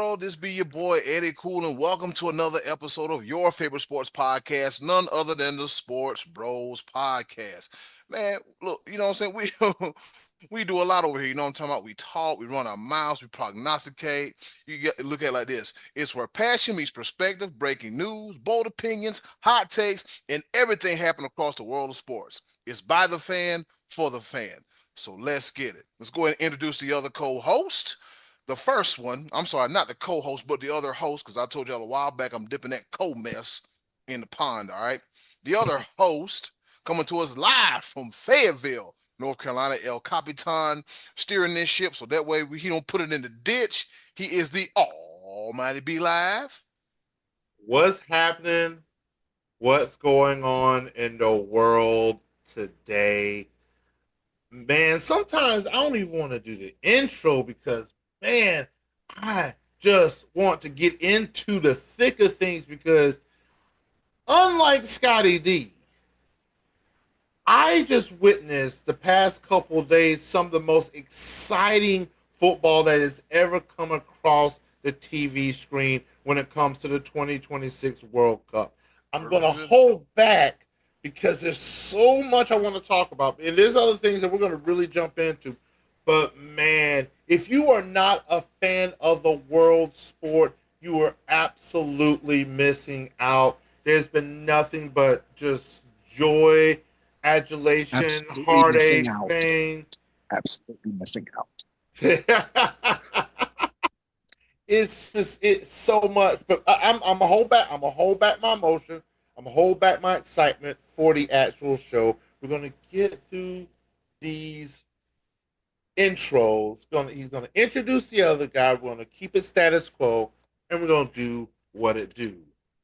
world? This be your boy Eddie Cool, and welcome to another episode of your favorite sports podcast, none other than the Sports Bros podcast. Man, look, you know what I'm saying? We do a lot over here. You know what I'm talking about? We talk, we run our mouths, we prognosticate. You get look at it like this. It's where passion meets perspective, breaking news, bold opinions, hot takes, and everything happening across the world of sports. It's by the fan for the fan. So let's get it. Let's go ahead and introduce the other co-host. The first one, I'm sorry, not the co-host, but the other host, because I told y'all a while back I'm dipping that co-mess in the pond, all right? The other host coming to us live from Fayetteville, North Carolina, El Capitan, steering this ship so that way he don't put it in the ditch. He is the almighty Be Live. What's happening? What's going on in the world today? Man, sometimes I don't even want to do the intro because, man, I just want to get into the thick of things because, unlike Scotty D, I just witnessed the past couple of days some of the most exciting football that has ever come across the TV screen when it comes to the 2026 World Cup. I'm going to hold back because there's so much I want to talk about. And there's other things that we're going to really jump into. But man, if you are not a fan of the world sport, you are absolutely missing out. There's been nothing but just joy, adulation, Absolutely missing heartache, out. pain. Absolutely missing out. It's so much, but I'm gonna hold back. I'm gonna hold back my emotion. I'm gonna hold back my excitement for the actual show. We're gonna get through these intros. He's gonna introduce the other guy. We're gonna keep it status quo, and we're gonna do what it do,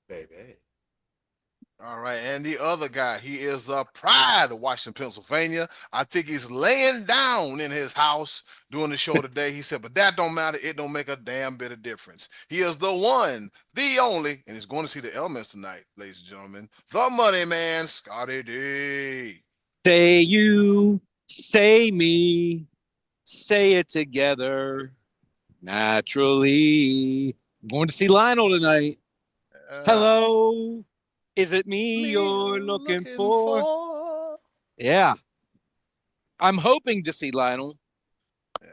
baby. All right, and the other guy, he is the pride of Washington, Pennsylvania. I think he's laying down in his house doing the show today. He said, but that don't matter. It don't make a damn bit of difference. He is the one, the only, and he's going to see the elements tonight, ladies and gentlemen. The money man, Scotty D. Say you, say me, say it together naturally. I'm going to see Lionel tonight. Hello, is it me Me you're looking looking for? for. Yeah, I'm hoping to see Lionel. Yeah.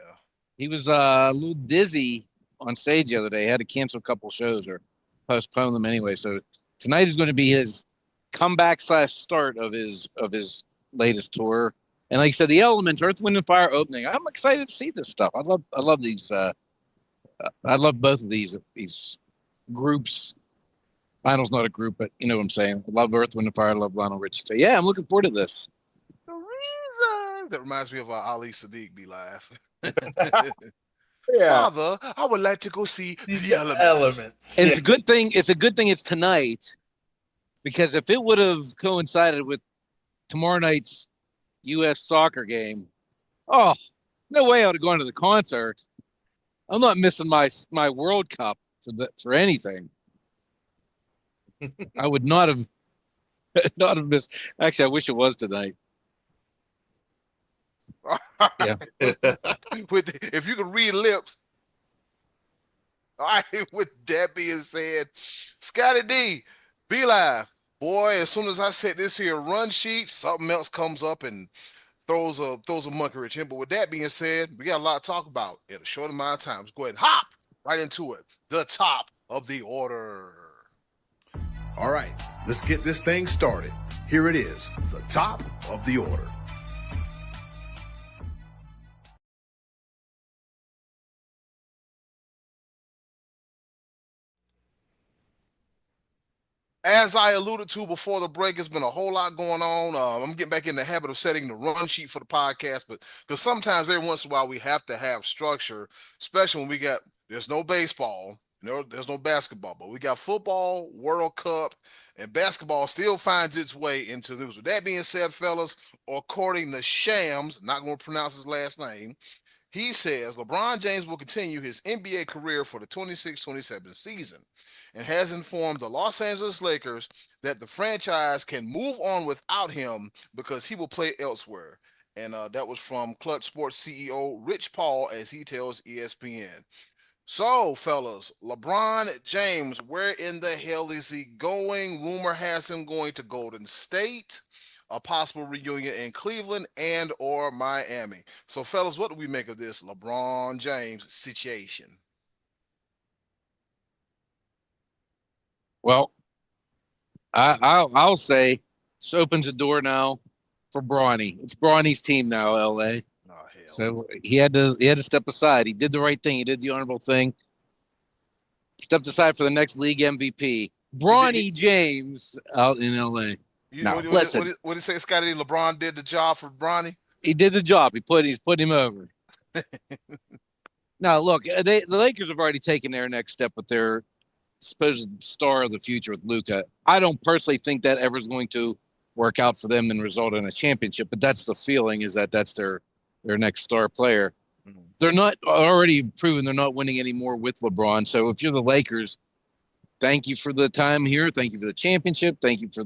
He was a little dizzy on stage the other day. He had to cancel a couple shows or postpone them anyway. So tonight is going to be his comeback / start of his latest tour. And like I said, the Elements, Earth, Wind, and Fire opening. I'm excited to see this stuff. I love these. I love both of these groups. Lionel's not a group, but you know what I'm saying. I love Earth, Wind, and Fire. I love Lionel Richie. So yeah, I'm looking forward to this. The reason that reminds me of Ali Sadiq be live. Yeah, Father, I would like to go see the the elements. elements. And Yeah. it's a good thing. It's a good thing it's tonight because if it would have coincided with tomorrow night's U.S. soccer game, oh, no way I would have gone to the concert. I'm not missing my World Cup for anything. I would not have not have missed. Actually, I wish it was tonight. Yeah. If you could read lips. All right, with that being said, Scotty D, be live. Boy, as soon as I set this here run sheet, something else comes up and throws a monkey wrench in. But with that being said, we got a lot to talk about in a short amount of time. Let's go ahead and hop right into it. The top of the order. All right, let's get this thing started. Here it is, the top of the order. As I alluded to before the break, it's been a whole lot going on. I'm getting back in the habit of setting the run sheet for the podcast, but because sometimes every once in a while we have to have structure, especially when there's no baseball, there's no basketball, but we got football, World Cup, and basketball still finds its way into the news. With that being said, fellas, according to Shams, not going to pronounce his last name, he says LeBron James will continue his NBA career for the 26-27 season and has informed the Los Angeles Lakers that the franchise can move on without him because he will play elsewhere. And that was from Clutch Sports CEO Rich Paul as he tells ESPN. So, fellas, LeBron James, where in the hell is he going? Rumor has him going to Golden State, a possible reunion in Cleveland and or Miami. So, fellas, what do we make of this LeBron James situation? Well, I'll say this opens the door now for Bronny. It's Bronny's team now, LA. Oh hell. So he had to step aside. He did the right thing. He did the honorable thing. Stepped aside for the next league MVP. He did. He, Bronny James out in LA. he Now, listen, what did he say, Scotty? LeBron did the job for Bronny. he did the job. He's put him over. Now, look, the Lakers have already taken their next step with their supposed star of the future with Luca. I don't personally think that ever is going to work out for them and result in a championship, but that's the feeling is that that's their next star player. They're not already proven they're not winning anymore with LeBron. So if you're the Lakers, thank you for the time here. Thank you for the championship. Thank you for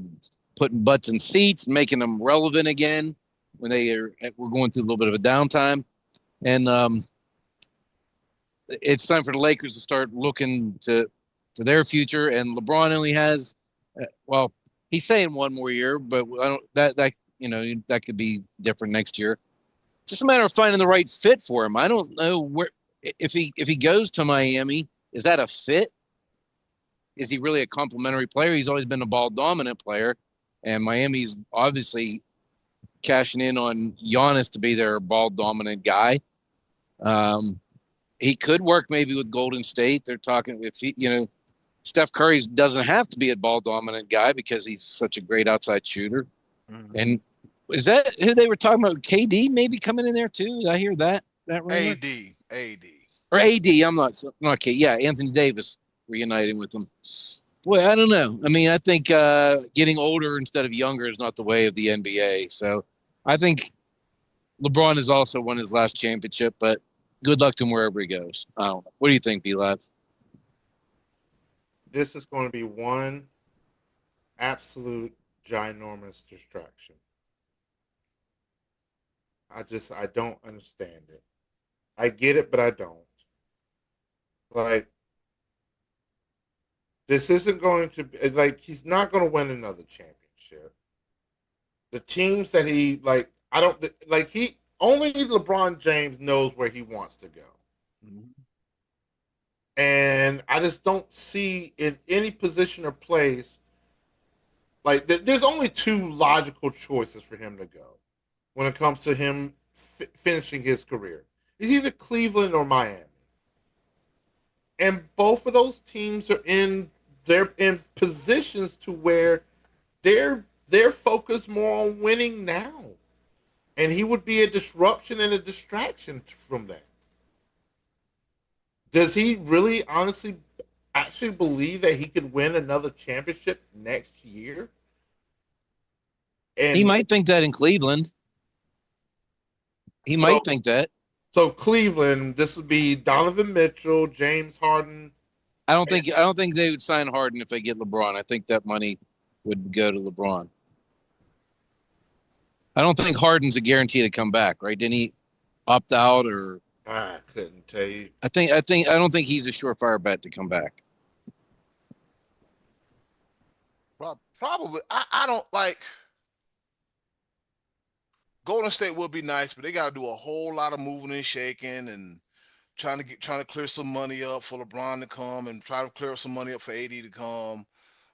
putting butts in seats, making them relevant again when we're going through a little bit of a downtime. And it's time for the Lakers to start looking for their future. And LeBron only has, well, he's saying one more year, but I don't that that could be different next year. It's just a matter of finding the right fit for him. I don't know where if he goes to Miami, is that a fit? Is he really a complementary player? He's always been a ball dominant player, and Miami's obviously cashing in on Giannis to be their ball dominant guy. He could work maybe with Golden State. They're talking if Steph Curry doesn't have to be a ball dominant guy because he's such a great outside shooter. Mm-hmm. And is that who they were talking about? KD maybe coming in there too? Did I hear that rumor? AD. Or AD. I'm not okay. Yeah, Anthony Davis reuniting with them. Well, I don't know. I mean, I think getting older instead of younger is not the way of the NBA. So I think LeBron has also won his last championship, but good luck to him wherever he goes. I don't know. What do you think, B-Lads? This is going to be one absolute ginormous distraction. I don't understand it. I get it, but I don't. Like, this isn't going to be, like, he's not going to win another championship. The teams that I don't, like, only LeBron James knows where he wants to go. Mm-hmm. And I just don't see in any position or place, like, there's only two logical choices for him to go when it comes to him finishing his career. It's either Cleveland or Miami. And both of those teams are they're in positions to where they're focused more on winning now. And he would be a disruption and a distraction from that. Does he really honestly actually believe that he could win another championship next year? And he might think that in Cleveland. He might think that. So Cleveland, this would be Donovan Mitchell, James Harden. I don't think they would sign Harden if they get LeBron. I think that money would go to LeBron. I don't think Harden's a guarantee to come back, right? Didn't he opt out or? I couldn't tell you. I don't think he's a surefire bet to come back. Probably. I don't like. Golden State would be nice, but they got to do a whole lot of moving and shaking and trying to clear some money up for LeBron to come and try to clear some money up for AD to come.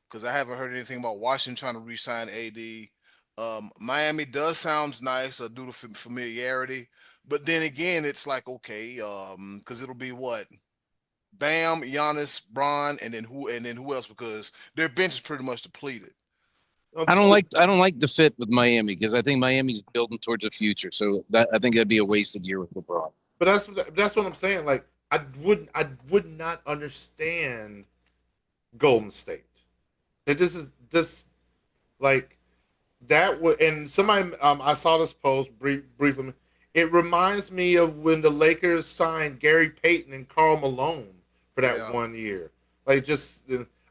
Because I haven't heard anything about Washington trying to re-sign AD. Miami does sounds nice due to familiarity, but then again, it's like okay, because it'll be what, Bam, Giannis, Bron, and then who else? Because their bench is pretty much depleted. I don't like the fit with Miami because I think Miami's building towards the future. So I think that'd be a wasted year with LeBron. But that's what I'm saying. Like I would not understand Golden State. It just like that would, and somebody I saw this post briefly. It reminds me of when the Lakers signed Gary Payton and Karl Malone for that 1 year. Like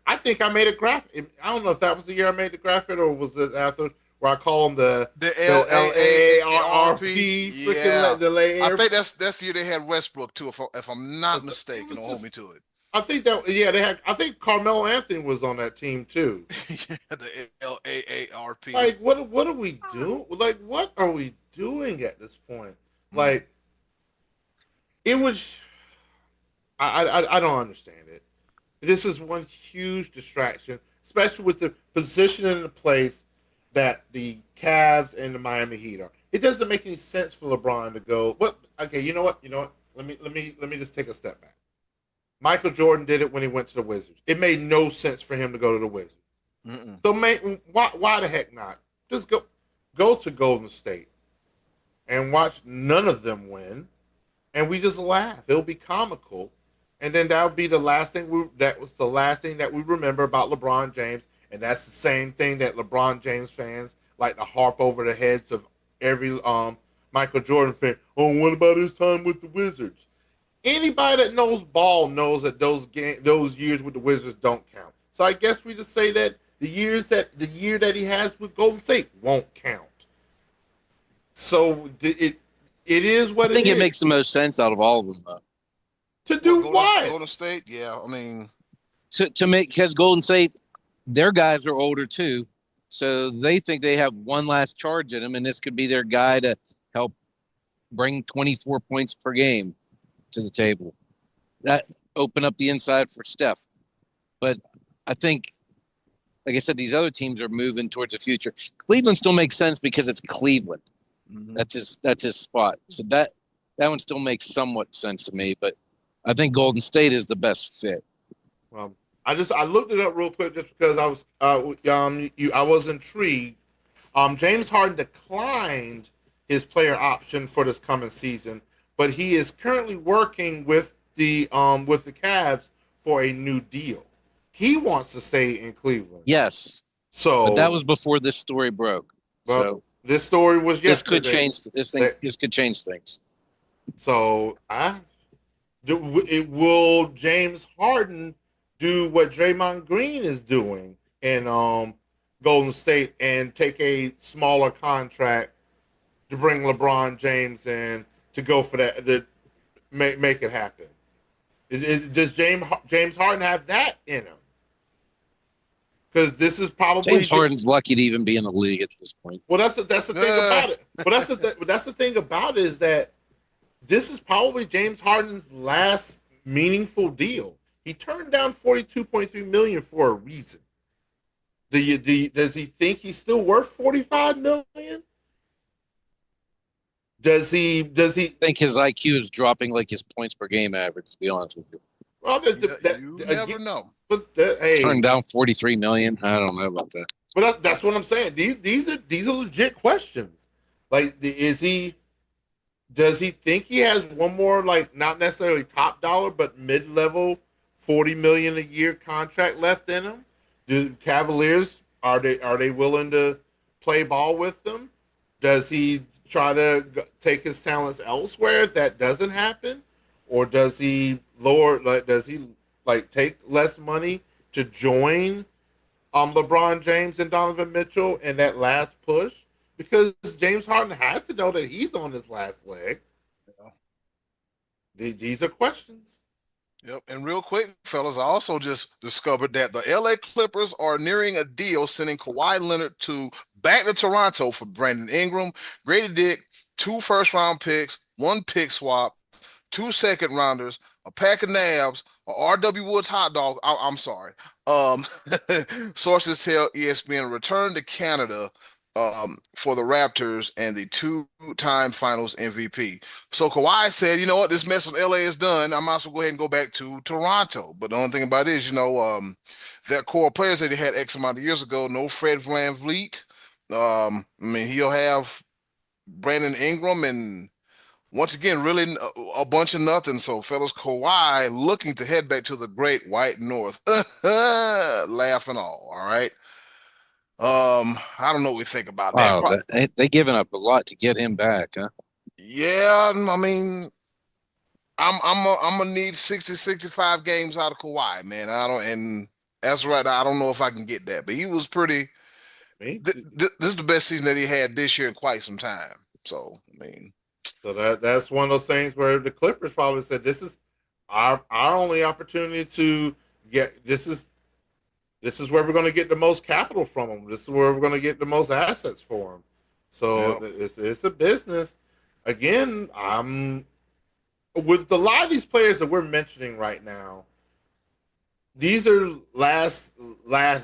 I think I made a graphic. I don't know if that was the year I made the graphic or was it after where I call them the LAARR RP. RP freaking Yeah, let delay I air. think that's the year they had Westbrook too. If I'm not It mistaken, was don't hold me just. to it. I think that yeah they had. I think Carmelo Anthony was on that team too. Yeah, the LAARP. Like what are we doing? Like what are we doing at this point? Mm. Like it was. I don't understand it. This is one huge distraction, especially with the position in the place that the Cavs and the Miami Heat are. It doesn't make any sense for LeBron to go. What? Okay, you know what? You know what? Let me just take a step back. Michael Jordan did it when he went to the Wizards. It made no sense for him to go to the Wizards. Mm-mm. So, why the heck not? Just go to Golden State and watch none of them win, and we just laugh. It'll be comical, and then that'll be the last thing that was the last thing that we remember about LeBron James, and that's the same thing that LeBron James fans like to harp over the heads of every Michael Jordan fan. Oh, what about his time with the Wizards? Anybody that knows ball knows that those years with the Wizards don't count. So I guess we just say that the year that he has with Golden State won't count. So it is I what it think it is. makes the most sense out of all of them, though. To What do what? Golden State? Yeah, I mean, To make because Golden State, their guys are older too, so they think they have one last charge in them, and this could be their guy to help bring 24 points per game to the table. That open up the inside for Steph. But I think, like I said, these other teams are moving towards the future. Cleveland still makes sense because it's Cleveland. mhm. That's his spot. So that one still makes somewhat sense to me. But I think Golden State is the best fit. Um, I looked it up real quick just because I was intrigued. James Harden declined his player option for this coming season, but he is currently working with the Cavs for a new deal. He wants to stay in Cleveland. Yes, but that So, was before this story broke. well, So this story was this could yesterday. change this thing. That This could change things. so I it will James Harden do what Draymond Green is doing in Golden State and take a smaller contract to bring LeBron James in to go for that to make it happen. Does James Harden have that in him? Because this is probably James Harden's lucky to even be in the league at this point. well. That's the thing Uh, about it. But that's the thing about it is that this is probably James Harden's last meaningful deal. He turned down 42.3 million for a reason. Does he think he's still worth 45 million? Does he I think his IQ is dropping like his points per game average. To be honest with you, well, you never know. hey, turned down 43 million. I don't know about that. but that's what I'm saying. These are legit questions. Like, does he think he has one more, like, not necessarily top dollar but mid level 40 million a year contract left in him? Do Cavaliers are they willing to play ball with them? Does he try to take his talents elsewhere if that doesn't happen, or does he take less money to join LeBron James and Donovan Mitchell in that last push? Because James Harden has to know that he's on his last leg. Yeah. These are questions. Yep. And real quick, fellas, I also just discovered that the LA Clippers are nearing a deal sending Kawhi Leonard to back to Toronto for Brandon Ingram, Grady Dick, 2 first-round picks, 1 pick swap, 2 second rounders, a pack of nabs, a R.W. Woods hot dog. I'm sorry. Um, sources tell ESPN return to Canada for the Raptors and the two-time Finals MVP. So Kawhi said, you know what, this mess in LA is done. I might as well go ahead and go back to Toronto. But the only thing about it is, that core players that he had X amount of years ago, no Fred VanVleet. I mean, he'll have Brandon Ingram and once again, really a bunch of nothing. So, fellas, Kawhi looking to head back to the great white north. Laughing all right. I don't know what we think about that. Wow, they given up a lot to get him back, huh? Yeah, I mean, I'm gonna need 60, 65 games out of Kawhi, man. I don't, and that's right. I don't know if I can get that, but he was pretty. Me, This is the best season that he had this year in quite some time. So I mean, So that's one of those things where the Clippers probably said, "This is our only opportunity to get. This is where we're going to get the most capital from them. This is where we're going to get the most assets for them. So yep, it's a business. Again, I'm with a lot of these players that we're mentioning right now. These are last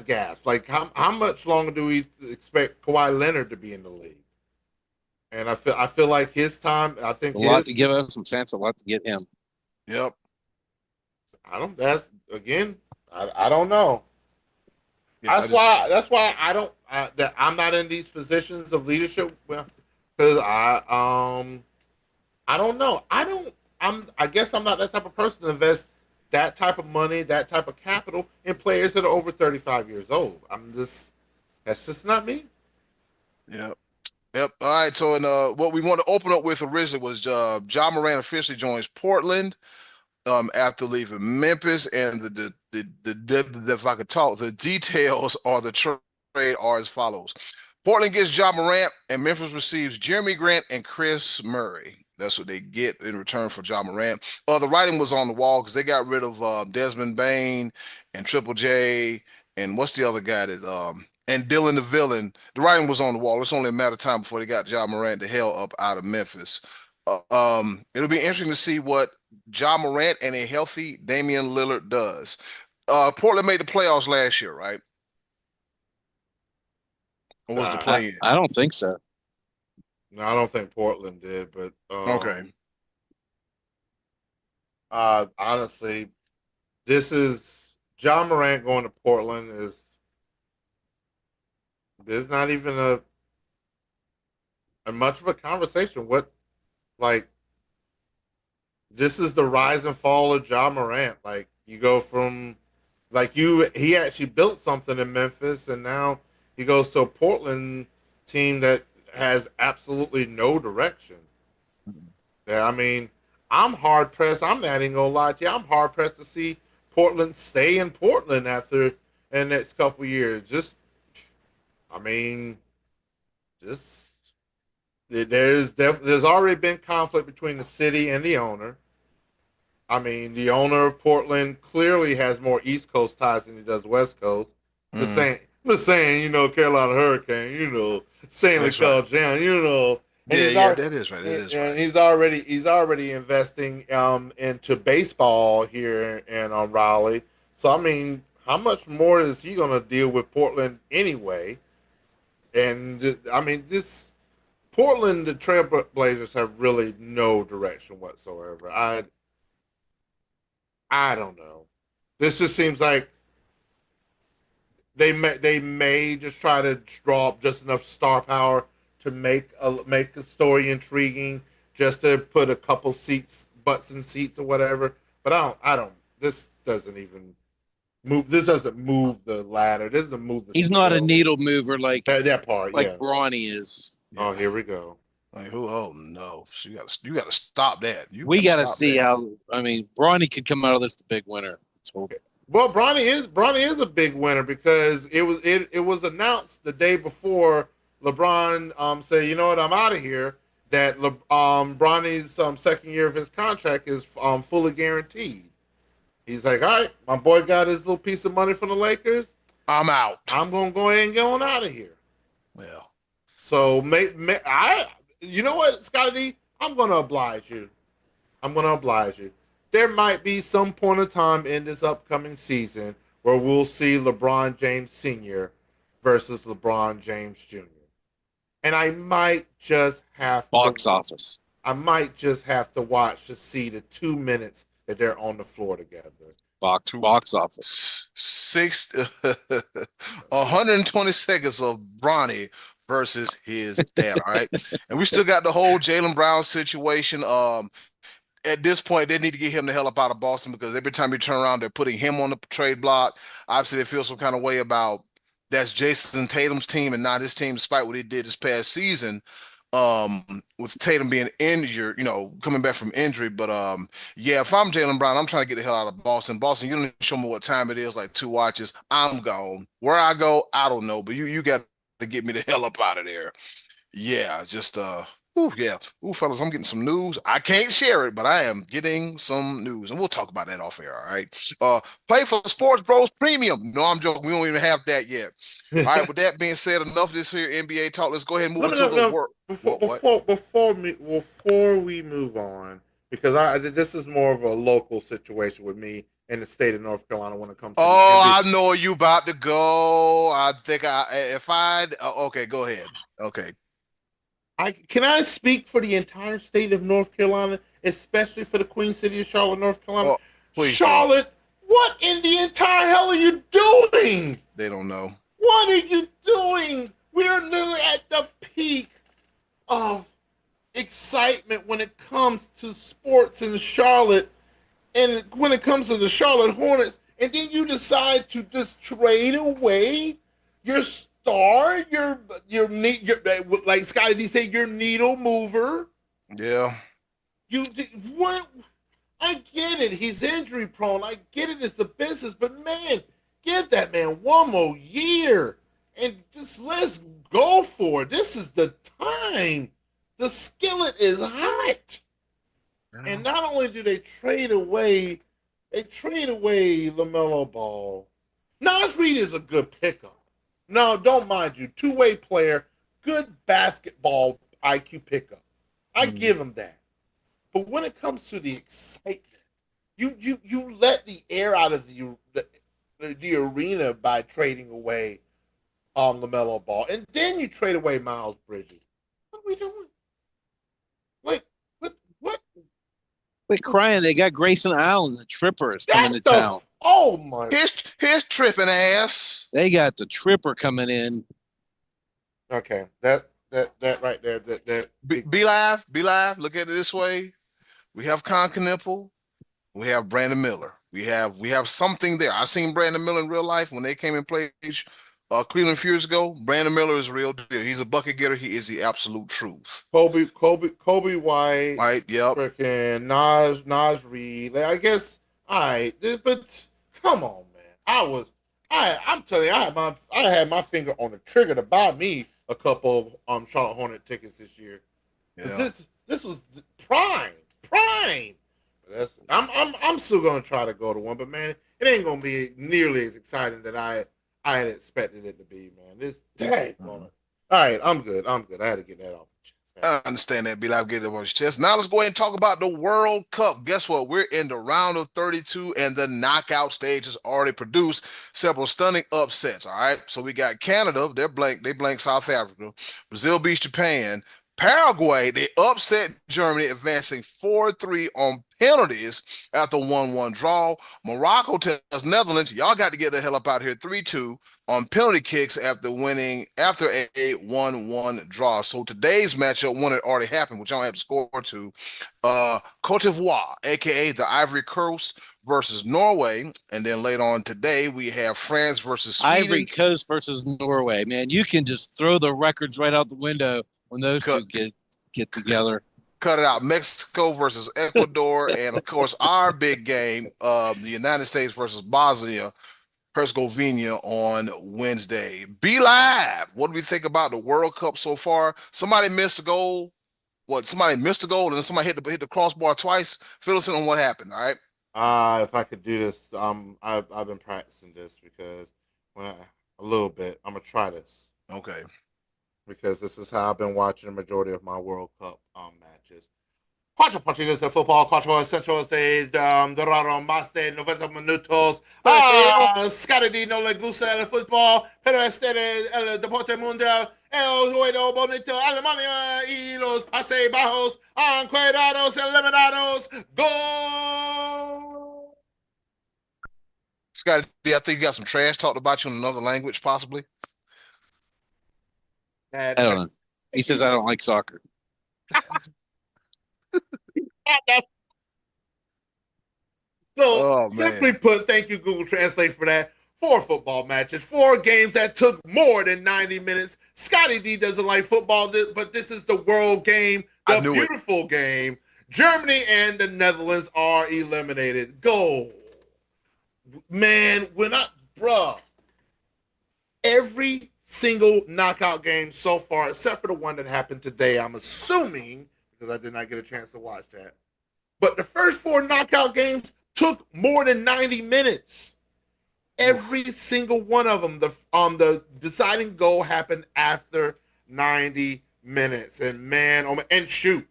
gasps. Like how much longer do we expect Kawhi Leonard to be in the league? And I feel like his time. I think A lot his. to give us some sense, a lot to get him. yep, I don't. That's again. I don't know. yeah. I That's just why. That's why I don't. That I'm not in these positions of leadership. Well, because I don't know. I don't. I guess I'm not that type of person to invest that type of money, that type of capital in players that are over 35 years old. I'm just. That's just not me. yep. Yep. All right. So, what we want to open up with originally was John Moran officially joins Portland after leaving Memphis, and if I could talk, the details are the trade are as follows: Portland gets John Morant, and Memphis receives Jeremy Grant and Chris Murray. That's what they get in return for John Morant. The writing was on the wall because they got rid of Desmond Bain and Triple J and what's the other guy that and Dylan the Villain. The writing was on the wall. It's only a matter of time before they got John Morant the hell up out of Memphis. It'll be interesting to see what John Morant and a healthy Damian Lillard does. Portland made the playoffs last year, right? Or was the Nah, I, play in? I don't think so. no, I don't think Portland did, but Okay. honestly, this is John Morant going to Portland is there's not even a much of a conversation. What like this is the rise and fall of John Morant. Like you go from he actually built something in Memphis, and now he goes to a Portland team that has absolutely no direction. Yeah, I mean, I'm hard pressed. I'm not even gonna lie to you. I'm hard pressed to see Portland stay in Portland after in the next couple years. I mean, just there's already been conflict between the city and the owner. I mean, the owner of Portland clearly has more East Coast ties than he does West Coast. Mhm. I'm just saying, Carolina Hurricane, Stanley That's right. Cup champ, and Yeah, yeah, that is right. That is right. he's already investing into baseball here in Raleigh. So I mean, how much more is he going to deal with Portland anyway? And I mean, this Portland, the Trailblazers have really no direction whatsoever. I don't know. This just seems like they may just try to draw up just enough star power to make a story intriguing, just to put a couple butts in seats or whatever. But I don't. This doesn't even move. This doesn't move the ladder. This doesn't move the He's not a scale. needle mover That part, like yeah. Bronny is. Oh, Yeah. here we go. Like who? Oh no! So you got to stop that. You We got to got to stop see that. how. I mean, Bronny could come out of this the big winner. So Well, Bronny is a big winner because it was announced the day before LeBron said, you know what, I'm out of here. That Bronny's second year of his contract is fully guaranteed. He's like, all right, my boy got his little piece of money from the Lakers. I'm out. I'm gonna go ahead and get on out of here. Well, So you know what, Scotty D, I'm gonna oblige you. I'm going to oblige you. There might be some point of time in this upcoming season where we'll see LeBron James Sr. versus LeBron James Jr. And box office, I might just have to watch to see the 2 minutes that they're on the floor together. two, box office. six, 120 seconds of Bronny versus his dad. All right, and we still got the whole Jalen Brown situation. At this point, they need to get him the hell up out of Boston because every time you turn around, they're putting him on the trade block. Obviously, they feel some kind of way about that's Jason Tatum's team and not his team, despite what he did this past season. With Tatum being injured, coming back from injury. But yeah, if I'm Jalen Brown, I'm trying to get the hell out of Boston. Boston, you don't show me what time it is, like two watches. I'm gone. Where I go, I don't know. But you got to get me the hell up out of there. Yeah, just Ooh, yeah. Ooh, fellas, I'm getting some news. I can't share it, but I am getting some news, and we'll talk about that off air. All right. Play for Sports Bros Premium. No, I'm joking. We don't even have that yet. All right. With that being said, enough of this here NBA talk. Let's go ahead and move No, no, into no, the no. work. Before, What? before, before we move on, because this is more of a local situation with me in the state of North Carolina when it comes to the Oh, NBA. I know where you about to go. I think if I, okay, go ahead. Okay. Can I speak for the entire state of North Carolina, especially for the Queen City of Charlotte, North Carolina? Oh, please do. Charlotte, what in the entire hell are you doing? They don't know. What are you doing? We're literally at the peak of excitement when it comes to sports in Charlotte, and when it comes to the Charlotte Hornets, and then you decide to just trade away your star, your like Scotty D said, your needle mover. Yeah. You what? I get it. He's injury prone. I get it. It's a business, but man, give that man one more year and just let's go for it. This is the time. The skillet is hot. And not only do they trade away LaMelo Ball. Nas Reed is a good pickup. No, don't mind you. Two-way player, good basketball IQ pickup. I give him that. But when it comes to the excitement, you let the air out of the arena by trading away LaMelo Ball, and then you trade away Miles Bridges. What are we doing? Like what? Quit crying. They got Grayson Allen, the Tripper, is coming to town. Oh my! His tripping ass. They got the Tripper coming in. Okay, that right there. Be live. Be live. Look at it this way. We have Con Knipple. We have Brandon Miller. We have something there. I've seen Brandon Miller in real life when they came and played Cleveland a few years ago. Brandon Miller is a real deal. He's a bucket getter. He is the absolute truth. Kobe White, Right? Yep. freaking Nas Reed. Like, I guess all right, but come on, man. I'm telling you, I had my finger on the trigger to buy me a couple of Charlotte Hornet tickets this year. Cause Yeah. this was prime. But I'm still gonna try to go to one, but man, it ain't gonna be nearly as exciting that I had expected it to be, man. This dang moment. All right, I'm good. I had to get that off. I understand that. Be like, get it on his chest. Now let's go ahead and talk about the World Cup. Guess what? We're in the round of 32, and the knockout stage has already produced several stunning upsets. All right. So we got Canada, they blank South Africa. Brazil beats Japan. Paraguay, they upset Germany, advancing 4-3 on penalties after 1-1 draw. Morocco tells Netherlands, y'all got to get the hell up out here 3-2 on penalty kicks after a 1-1 draw. So today's matchup, one that already happened, which I don't have to score to, Cote d'Ivoire, aka the Ivory Coast versus Norway, and then later on today we have France versus Sweden. Ivory Coast versus Norway. Man, you can just throw the records right out the window when those two get together. Cut it out. Mexico versus Ecuador, and of course our big game, the United States versus Bosnia Herzegovina on Wednesday. Be live. What do we think about the World Cup so far? Somebody missed a goal. Somebody missed a goal and then somebody hit the crossbar twice. Fill us in on what happened. All right. If I could do this, I've been practicing this because a little bit, I'm gonna try this. Okay. Because this is how I've been watching the majority of my World Cup matches. Cuatro partidos de fútbol, cuatro centros de duraron más de 90 minutos. Scotty D no le gusta el fútbol, pero este es el deporte mundial. El juego bonito, Alemania y los pases bajos han quedado eliminados. Gol! Scotty, I think you got some trash talked about you in another language, possibly. I don't know. He says I don't like soccer. So, simply put, thank you, Google Translate, for that. 4 football matches, 4 games that took more than 90 minutes. Scotty D doesn't like football, but this is the world game, the beautiful game. Germany and the Netherlands are eliminated. Go. Man, every single knockout game so far, except for the one that happened today. I'm assuming because I did not get a chance to watch that. But the first four knockout games took more than 90 minutes. Oof. Every single one of them. The deciding goal happened after 90 minutes. And man, and shoot,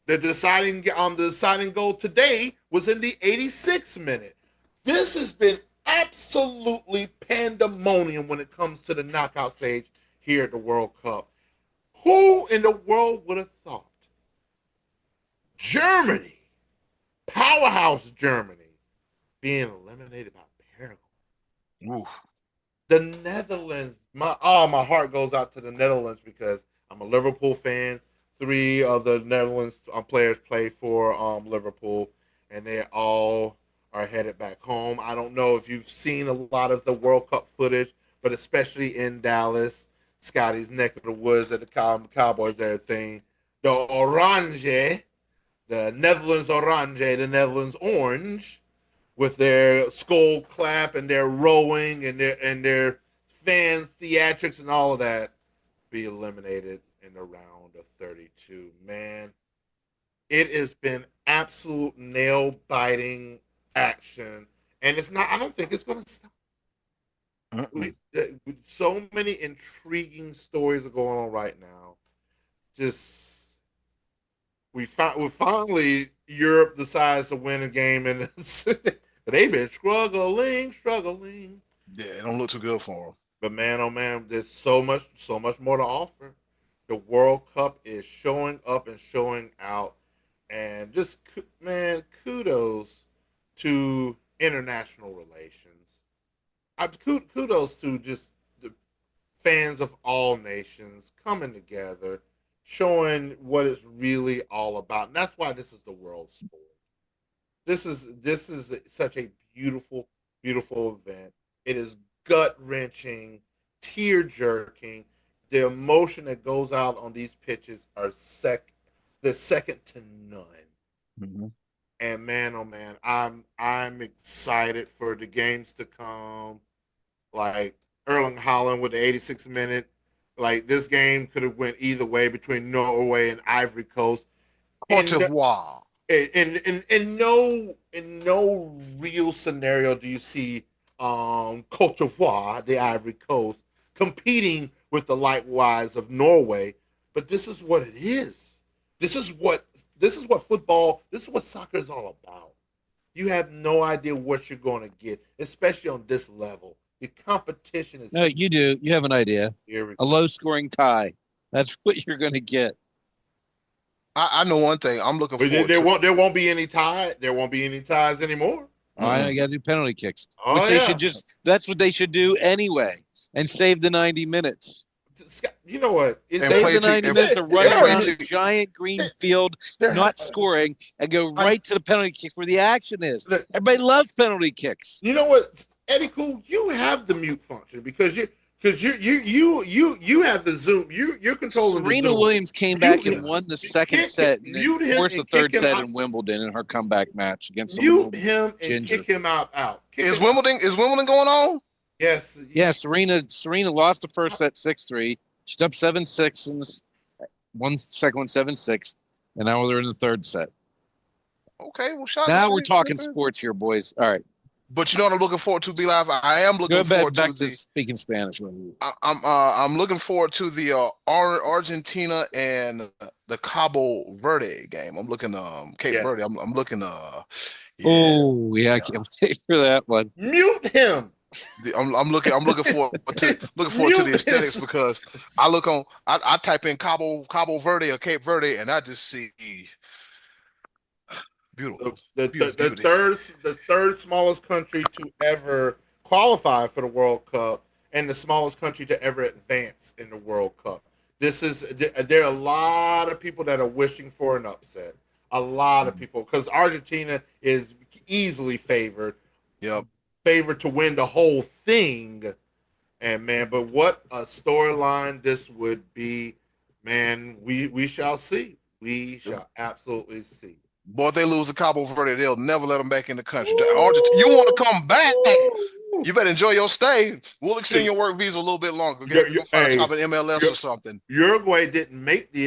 the deciding goal today was in the 86th minute. This has been absolutely pandemonium when it comes to the knockout stage here at the World Cup. Who in the world would have thought Germany, powerhouse Germany, being eliminated by Paraguay? Oof. The Netherlands, my heart goes out to the Netherlands because I'm a Liverpool fan. Three of the Netherlands players play for Liverpool, and they all are headed back home. I don't know if you've seen a lot of the World Cup footage, but especially in Dallas, Scotty's neck of the woods at the Cowboys, their thing, the Orange, the Netherlands Orange, the Netherlands Orange, with their skull clap and their rowing and their fans theatrics and all of that, be eliminated in the round of 32. Man, it has been absolute nail biting action, and it's not. I don't think it's going to stop. Mm-mm. So many intriguing stories are going on right now. Just we finally Europe decides to win a game, and they've been struggling. Yeah, it don't look too good for them. But man, oh man, there's so much more to offer. The World Cup is showing up and showing out, and just man, kudos to international relations. Kudos to just the fans of all nations coming together, showing what it's really all about. And that's why this is the world sport. This is such a beautiful event. It is gut wrenching, tear jerking. The emotion that goes out on these pitches are the second to none. Mm-hmm. And man, oh man, I'm excited for the games to come. Like Erling Haaland with the 86th minute. Like this game could have went either way between Norway and Ivory Coast. Cote In d'Ivoire. in no real scenario do you see Cote d'Ivoire, the Ivory Coast, competing with the likewise of Norway. But this is what it is. This is what football. This is what soccer is all about. You have no idea what you're going to get, especially on this level. The competition is No, you do. You have an idea. here. A low scoring tie. That's what you're going to get. I know one thing. I'm looking But there, forward there to. won't there won't be any tie. There won't be any ties anymore. I Mm-mm. got to do penalty kicks, Oh which they should yeah. just, that's what they should do anyway and save the 90 minutes. You know what? It's And Save play the to 90 minutes of running and play around a to giant green field, there. not scoring, and go I, right to the penalty kicks where the action is. look, Everybody loves penalty kicks. you know what, Eddie Cool, you have the mute function because you have the Zoom. You're controlling the Serena Zoom. Williams came Mute back and him. won the second set and then Mute him forced the and kick third him set out. in Wimbledon in her comeback match against some Mute little him and ginger. kick him out. Kick is him out. Wimbledon going on? Yes. Yeah, Serena lost the first set 6-3. She's up 7-6 in the one second one 7-6, and now they're in the third set. Okay, well, shout out to Now we're Serena. talking sports here, boys. All right, But you know what I'm looking forward to, Be Live. I am go looking back forward to back to the. speaking Spanish. I'm looking forward to the Argentina and the Cabo Verde game. I'm looking Cape Yes. Verde. I'm looking yeah, Oh yeah, I yeah. can't wait for that one. Mute him. I'm looking forward to the Mute aesthetics his. because I type in Cabo Verde or Cape Verde and I just see the, beautiful the, the, the beauty. third the third smallest country to ever qualify for the World Cup and the smallest country to ever advance in the World Cup. There are a lot of people that are wishing for an upset. A lot of people because Argentina is easily Yep. favored to win the whole thing. And man, but what a storyline this would be, man. We shall see. We shall absolutely see. Boy, if they lose to Cabo Verde, they'll never let them back in the country. You want to come back? Woo! You better enjoy your stay. We'll extend Shoot, your work visa a little bit longer. You have to go find a hey, job in MLS or something. Uruguay didn't make the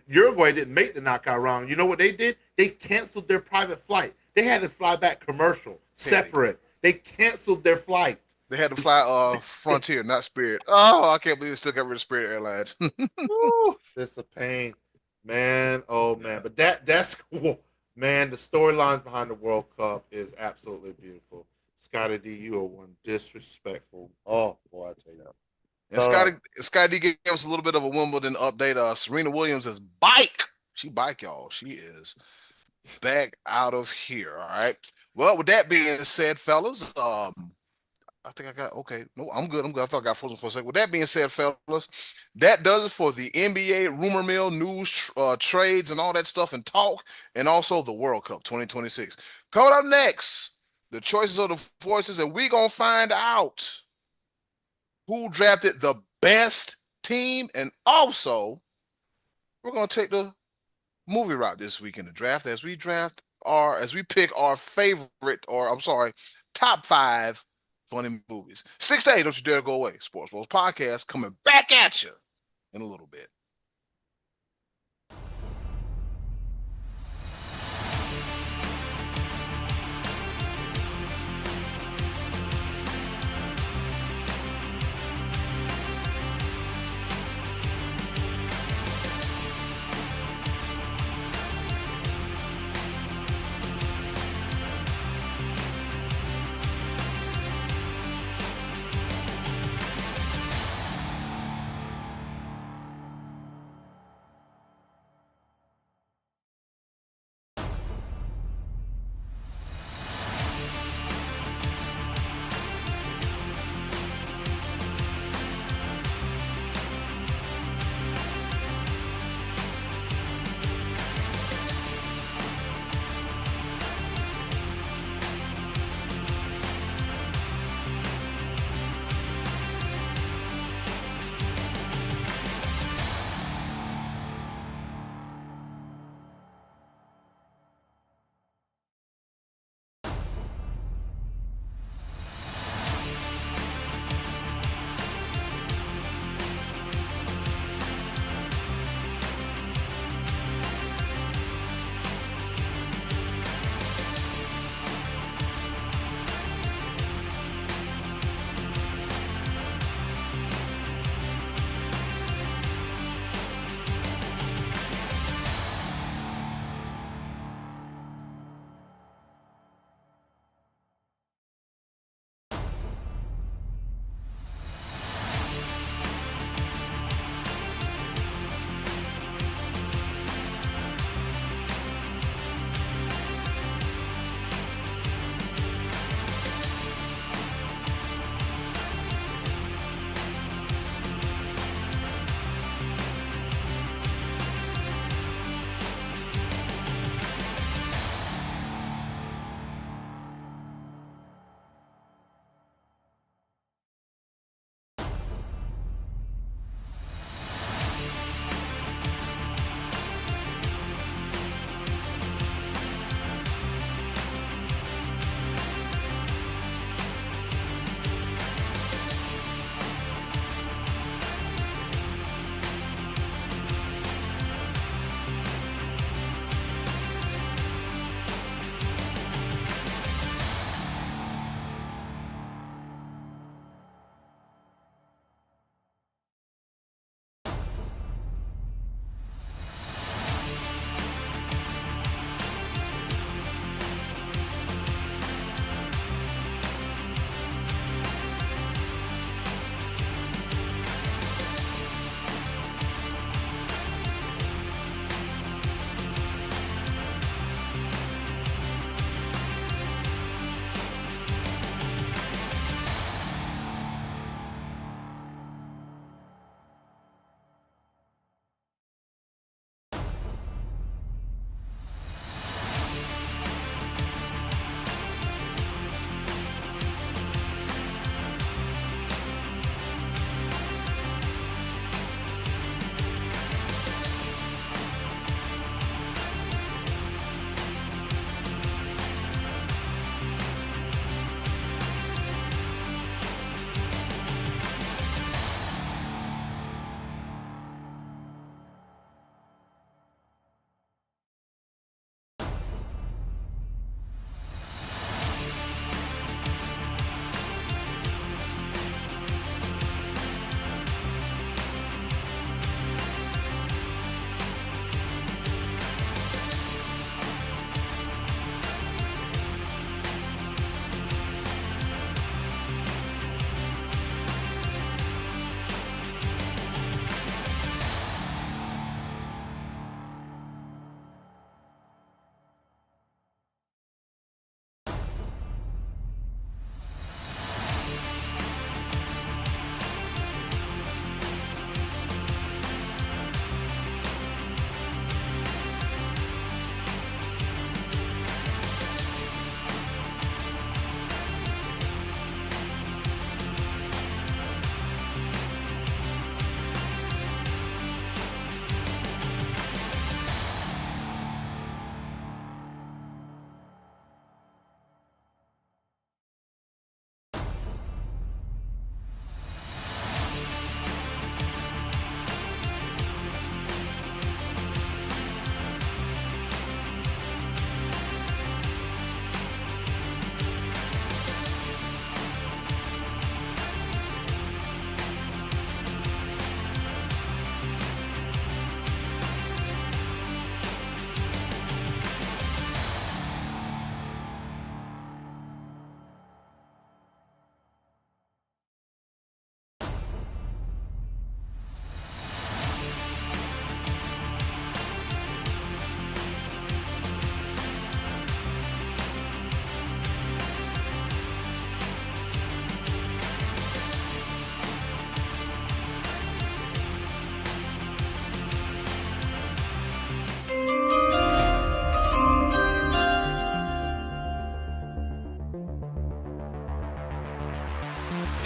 Uruguay didn't make the knockout round. You know what they did? They canceled their private flight. They had to fly back commercial, Petty. separate. They canceled their flight. They had to fly Frontier, not Spirit. Oh, I can't believe they still got rid of Spirit Airlines. Woo, it's a pain, man. Oh man, Yeah. but that's cool, man. The storylines behind the World Cup is absolutely beautiful. Scotty D, you are one disrespectful. Oh boy, I tell you. And All right. Scotty gave us a little bit of a Wimbledon update. Serena Williams is bike. She bike, y'all. She is back out of here. All right. Well, with that being said, fellas, I think I got okay. No, I'm good. I'm good. I thought I got frozen for a second. With that being said, fellas, that does it for the NBA rumor mill news, trades, and all that stuff and talk, and also the World Cup 2026. Coming up next, the choices of the voices, and we gonna find out who drafted the best team, and also we're gonna take the movie route this week in the draft as we pick our favorite, or I'm sorry, top 5 funny movies. 6 to 8, don't you dare go away. Sports Bros Podcast coming back at you in a little bit.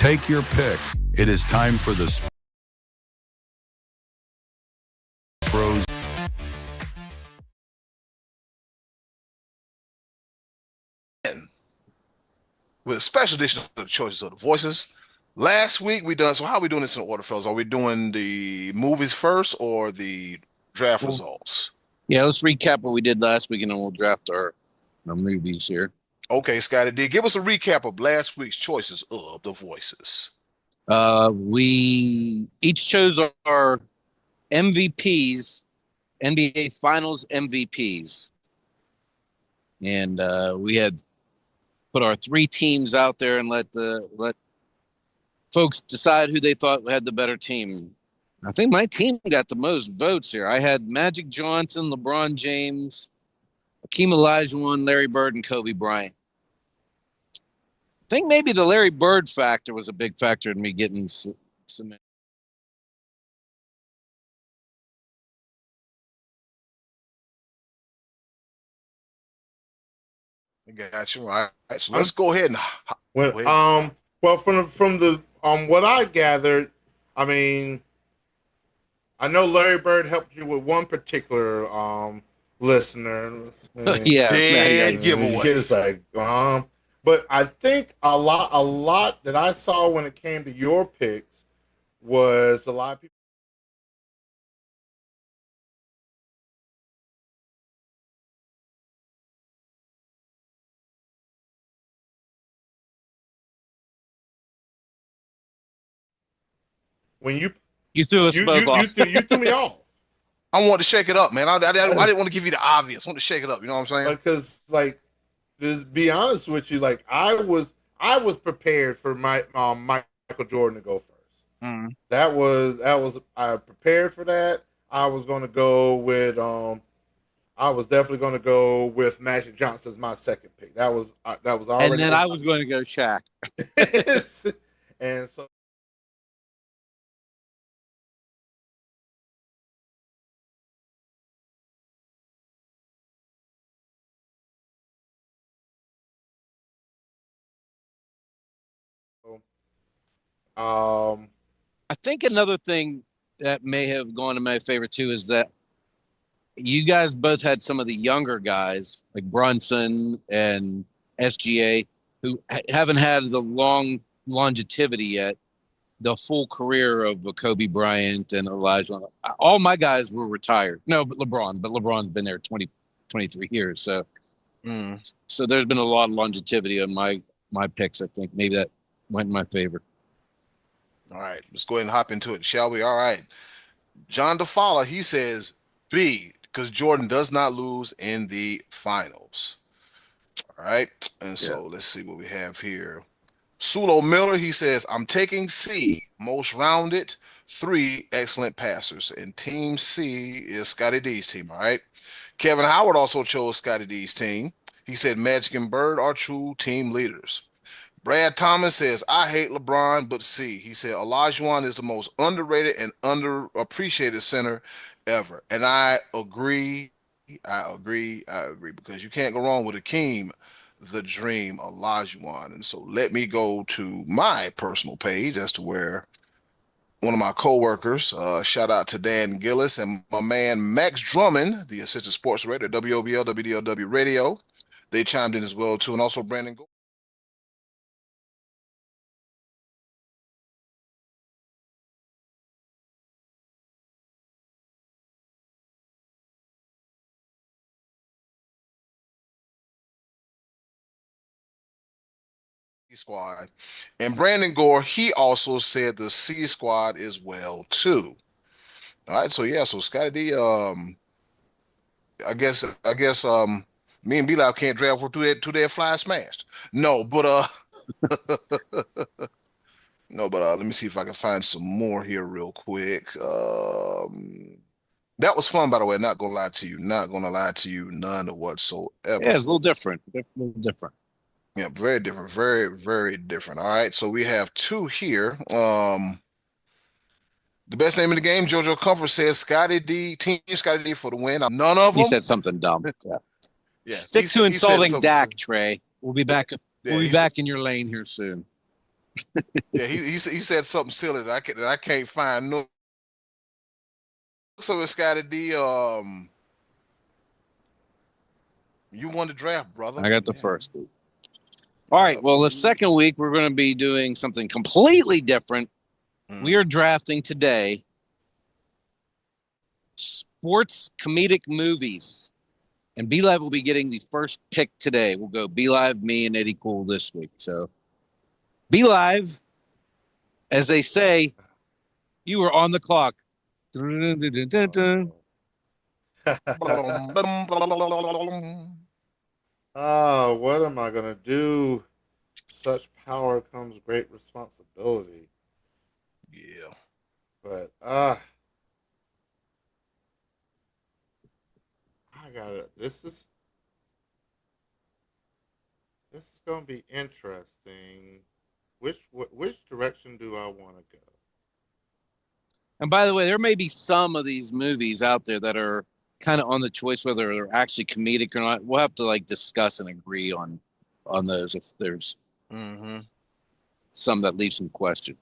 Take your pick. It is time for the Bros. With a special edition of the Choices of the Voices. Last week we done. So how are we doing this in order, fellas? Are we doing the movies first or the draft Well, results? yeah, let's recap what we did last week, and then we'll draft our movies here. Okay, Scotty D, give us a recap of last week's choices of the voices. We each chose our MVPs, NBA Finals MVPs, and we had put our 3 teams out there and let folks decide who they thought had the better team. I think my team got the most votes here. I had Magic Johnson, LeBron James, Hakeem Olajuwon, Larry Bird, and Kobe Bryant. I think maybe the Larry Bird factor was a big factor in me getting some. Got you. All right. So I'm let's go ahead and when go ahead. well from the what I gathered, I mean, I know Larry Bird helped you with one particular listener. Yeah, Matty Dead Ice. giveaway. It's like but I think a lot that I saw when it came to your picks was a lot of people. When You threw us both off. you threw me off I want to shake it up, man. I didn't want to give you the obvious. I want to shake it up. You know what I'm saying? because like to be honest with you, like I was prepared for my Michael Jordan to go first. Mm. That was I prepared for that. I was gonna go with I was definitely gonna go with Magic Johnson as my second pick. That was And already then I was going to go Shaq. and so um I think another thing that may have gone in my favor too is that you guys both had some of the younger guys like Brunson and SGA who haven't had the long longevity yet, the full career of Kobe Bryant and Elijah. All my guys were retired. No, but LeBron's been there 20, 23 years. Mm. So there's been a lot of longevity on my picks. I think maybe that went in my favor. All right. Let's go ahead and hop into it, shall we? All right. John DeFala, he says B, because Jordan does not lose in the finals. All right. And Yeah. so let's see what we have here. Sulo Miller, he says, I'm taking C, most rounded, 3 excellent passers. And team C is Scotty D's team. All right. Kevin Howard also chose Scotty D's team. He said Magic and Bird are true team leaders. Brad Thomas says, I hate LeBron, but see, he said Olajuwon is the most underrated and underappreciated center ever. And I agree. I agree because you can't go wrong with Akeem, the dream, Olajuwon. And so let me go to my personal page as to where one of my coworkers, shout out to Dan Gillis and my man Max Drummond, the assistant sports writer at WOBL, WDLW Radio. They chimed in as well too. And also Brandon Squad. And Brandon Gore, he also said the C Squad as well too. All right, so yeah, so Scotty D, I guess me and B-Lab can't draft for two day fly smashed. No, but no, but let me see if I can find some more here real quick. That was fun, by the way. Not gonna lie to you. Not gonna lie to you, none Yeah, whatsoever. it's a little different. A little different. Yeah, very different, very different. All right, so we have two here. The best name in the game, JoJo Comfort says Scotty D, Team Scotty D for the win. None of He them. said something dumb. Yeah. Yes, Stick to he said insulting something. Dak, Trey. We'll be back. Yeah, We'll be he said back in your lane here soon. Yeah, he said something silly that I can't find. No, so it's Scotty D. You won the draft, brother. I got the Yeah. first week. All right. Yep. Well, the second week we're going to be doing something completely different. We Mm. are drafting today sports comedic movies. And B Live will be getting the first pick today. We'll go B Live, me, and Eddie Cool this week. So B Live, as they say, you were on the clock. Dun, dun, dun, dun, dun. Oh, what am I gonna do? Such power comes great responsibility. Yeah. But I gotta. This is gonna be interesting. Which direction do I want to go? And by the way, there may be some of these movies out there that are kind of on the choice whether they're actually comedic or not. We'll have to like discuss and agree on those if there's Mm-hmm. some that leave some question.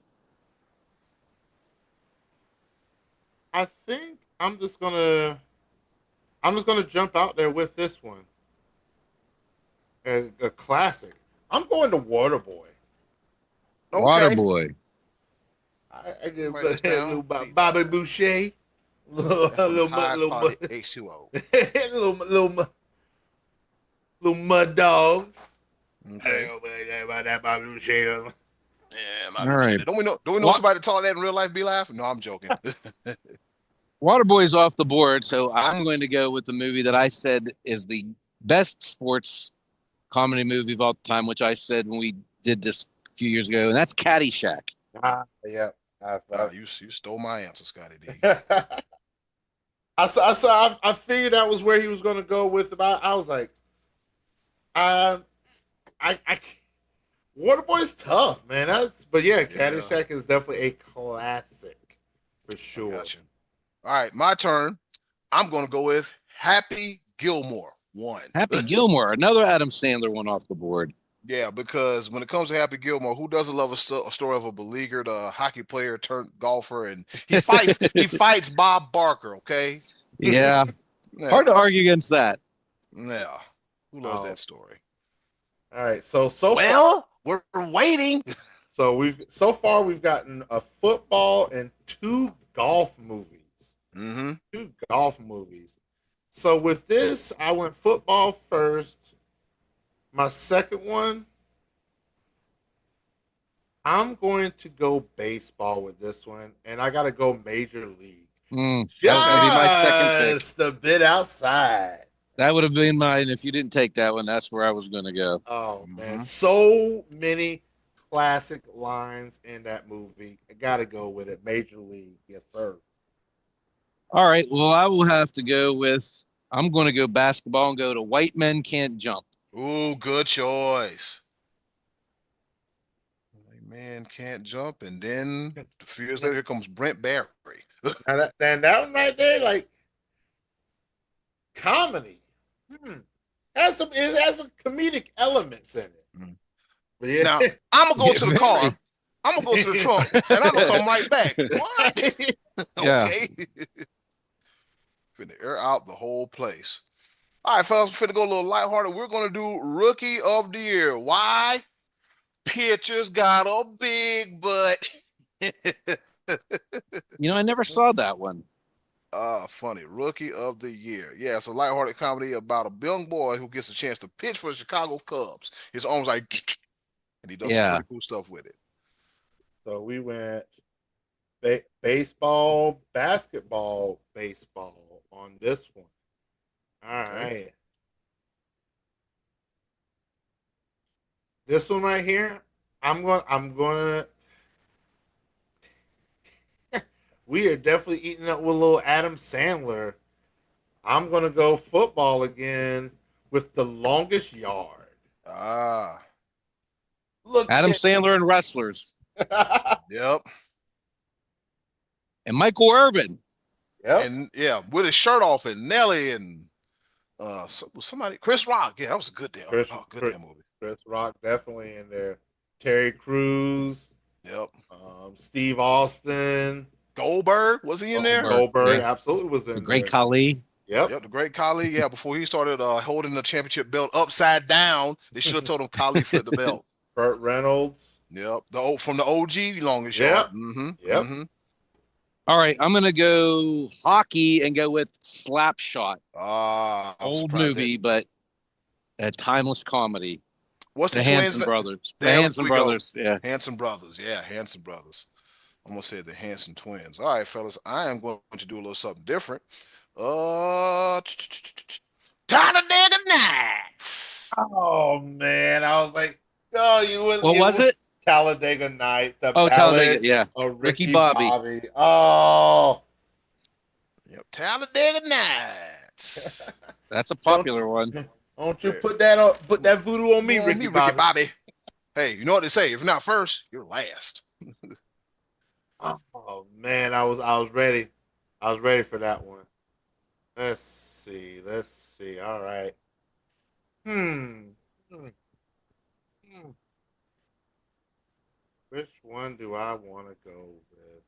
I think I'm just gonna jump out there with this one. A classic. I'm going to Waterboy. Okay. Waterboy. I give Write this a down. little Bobby Boucher, little That's some high little quality H2O. little mud dogs. I Okay. don't know about that Bobby Boucher. Yeah, All might be right. shit. Don't we know What somebody that taught that in real life? Be live? No, I'm joking. Waterboy's off the board, so I'm going to go with the movie that I said is the best sports comedy movie of all time, which I said when we did this a few years ago, and that's Caddyshack. Yeah. You stole my answer, Scotty D. I figured that was where he was going to go with it. I was like, I, I Waterboy's tough, man. But yeah, Yeah, Caddyshack is definitely a classic for I sure. got you. All right, my turn. I'm gonna go with Happy Gilmore one. Happy Gilmore, another Adam Sandler one off the board. Yeah, because when it comes to Happy Gilmore, who doesn't love a story of a beleaguered hockey player turned golfer, and he fights Bob Barker. Okay, Yeah, hard yeah, to argue against that. yeah. Who loves Oh, that story? all right. So far, Well, we're waiting. so far we've gotten a football and two golf movies. Mm-hmm. Two golf movies. So with this, I went football first. My second one, I'm going to go baseball with this one, and I got to go Major League. That was going to be Okay. my second pick. Just a bit outside. That would have been mine if you didn't take that one. That's where I was going to go. Oh man, Mm-hmm. so many classic lines in that movie. I got to go with it. Major League, yes sir. All right. Well, I will have to go with. I'm going to go basketball and go to White Men Can't Jump. Ooh, good choice. Man can't jump, and then a few years later, here comes Brent Barry. And that one right there, like comedy. Hmm. It has some comedic elements in it. Mhm. But yeah. Now I'm gonna go Yeah, to the very. car. I'm gonna go to the trunk, and I'm gonna come right back. What? Yeah. Okay. Finna air out the whole place. All right, fellas, we're finna go a little lighthearted. We're gonna do Rookie of the Year. Why? Pitchers got a big butt. I never saw that one. Funny. Rookie of the Year. Yeah, it's a lighthearted comedy about a young boy who gets a chance to pitch for the Chicago Cubs. His arm's like, and he does some Yeah. pretty cool stuff with it. So we went baseball, basketball, baseball on this one. All Okay. right. This one right here, I'm going we are definitely eating up with a little Adam Sandler. I'm going to go football again with The Longest Yard. Ah, Look Adam at Sandler and wrestlers. yep. And Michael Irvin. Yep. And yeah, with his shirt off and Nelly and somebody, Chris Rock. Yeah, that was a good damn, Chris, oh, good Chris, damn movie. Chris Rock definitely in there. Terry Crews, Yep. Steve Austin, Goldberg, was he in there? Goldberg, Goldberg yeah. absolutely was The in great there. Khali. Yep. Yep, the great Khali. Yeah, before he started holding the championship belt upside down, they should have told him Khali flipped the belt. Burt Reynolds. Yep, the old from the OG, long and short. Yep. Mm-hmm. Yep. Mm-hmm. All right, I'm gonna go hockey and go with Slapshot. I'm Old surprised that. movie, but a timeless comedy. What's the The twins? Hanson brothers. The There Hanson we go. brothers. Yeah. Hanson brothers. Yeah, Hanson brothers. I'm gonna say the Hanson twins. All right, fellas. I am going to do a little something different. Uh, Talladega Nights. Oh man, I was like, no, you wouldn't. What You was would it? Talladega Nights, the Oh, Talladega. ballad Yeah. of Ricky Ricky Bobby. Bobby. Oh, Yep, Talladega Nights. That's a don't popular one. don't you Hey, put that voodoo on me, on Ricky me, Ricky Bobby. Bobby. Hey, you know what they say? If you're not first, you're last. Oh man, I was ready. I was ready for that one. Let's see. Let's see. All right. Hmm. Hmm. Hmm. Which one do I want to go with?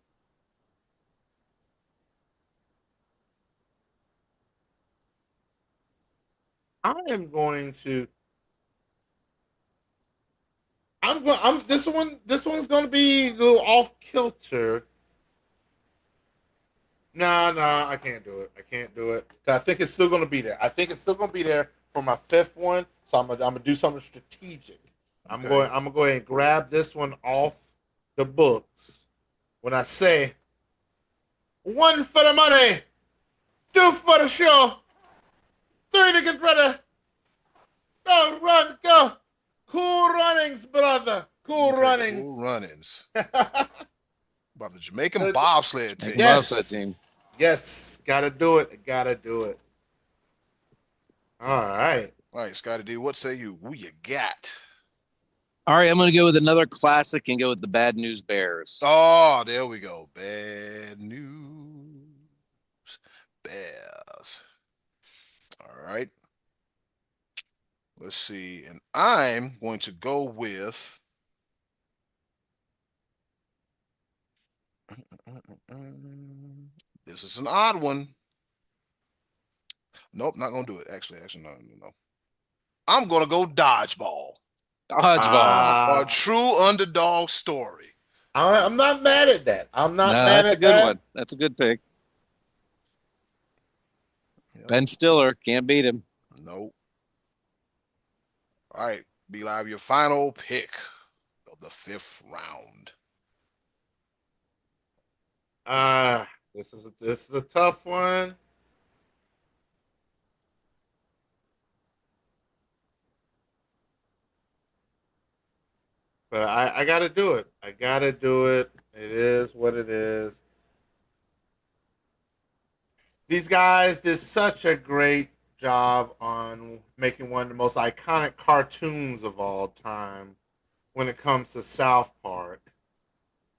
I am going to. I'm going. I'm this one. This one's going to be a little off kilter. Nah, I can't do it. I can't do it. 'Cause I think it's still going to be there. I think it's still going to be there for my fifth one. So I'm gonna do something strategic. Okay. I'm gonna go ahead and grab this one off the books. When I say one for the money, two for the show, three to get ready. Go run, go. Cool runnings, brother. Cool Okay, runnings. cool runnings. About the Jamaican bobsled team. Jamaican bobsled team. Yes. Gotta do it. Gotta do it. All right. All right, Scotty D, what say you? Who you got? All right, I'm gonna go with another classic and go with the Bad News Bears. Oh, there we go. Bad news. Bears. All right. Let's see. And I'm going to go with. This is an odd one. Nope, not gonna do it. Actually, no. I'm gonna go dodgeball. Dodgeball. A true underdog story. I'm not mad at that. I'm No, not mad that's a at good that. one. That's a good pick. Yep. Ben Stiller, can't beat him. Nope. All right, be live. Your final pick of the fifth round. This is a tough one. But I gotta do it. I gotta do it. It is what it is. These guys did such a great job on making one of the most iconic cartoons of all time when it comes to South Park.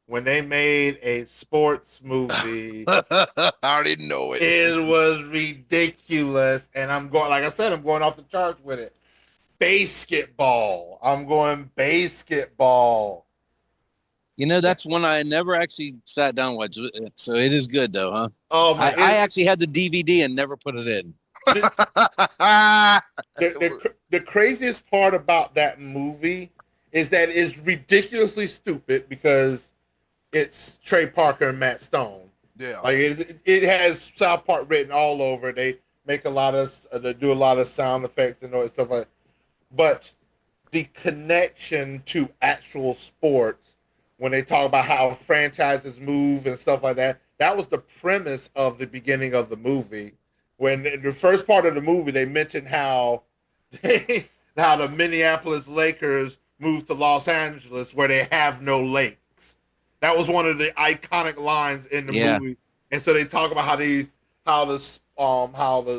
When they made a sports movie, I already know it. it was ridiculous. And I'm going, like I said, I'm going off the charts with it. Basketball. I'm going basketball. You know, that's one I never actually sat down with. So it is good though, huh? Oh my! I actually had the DVD and never put it in. The craziest part about that movie is that it's ridiculously stupid because it's Trey Parker and Matt Stone. Yeah. Like it has South Park written all over. They make a lot of they do a lot of sound effects and all that stuff like that. But the connection to actual sports when they talk about how franchises move and stuff like that, that was the premise of the beginning of the movie. When in the first part of the movie they mentioned how how the Minneapolis Lakers moved to Los Angeles where they have no lakes. That was one of the iconic lines in the movie. And so they talk about how the